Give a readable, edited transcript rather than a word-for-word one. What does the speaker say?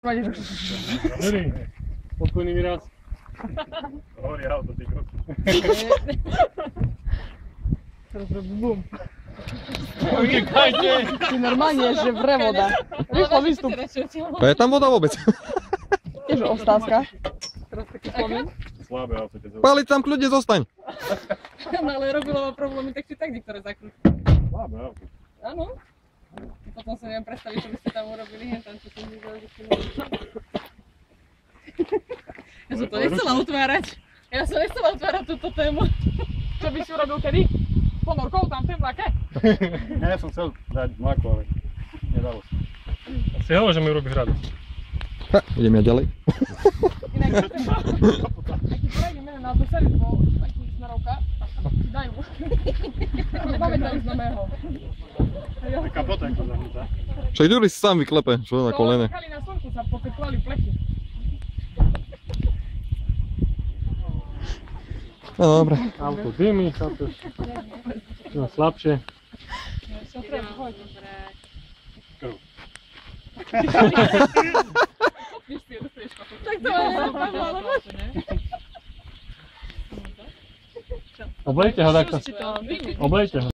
Dobrý, spokojný mi raz. Hovorí auto, ty krok. Teraz robí bum. Unikajte! Ty normálne je, že vre voda. Rýchlo výstup. A je tam voda vôbec? Tiež otázka. Teraz taký spomen. Slabé auto, keď Paliť tam kľudne zostaň. No ale robilo ma problémy, tak či tak niektoré zakrúti. Slabé auto. Áno. Potom sa neviem predstaviť, čo by ste tam urobili, tam čo som videl, že ste Ja som to nechcela otvárať. Ja som nechcela otvárať túto tému. Čo by si urobil kedy? S ponorkou tam v tej mlake? Ja som chcel dať mlaku, ale nedalo sa. Si hovoril, že mi urobíš radosť. Idem ja ďalej. Inak aký prejdeme na tú servis, bo taký smerovka, ti dajú. Nepamätali znamého. Taká potenka zahnutá. Však Ďuri si sám vyklepe, čo na kolene. To nechali na slnku, sa popeklali plechy. No dobre. Auto dymy, auto slabšie. Čo treba, hoď. Krv. Tak to mám, Oblejte ho takto. Oblejte ho.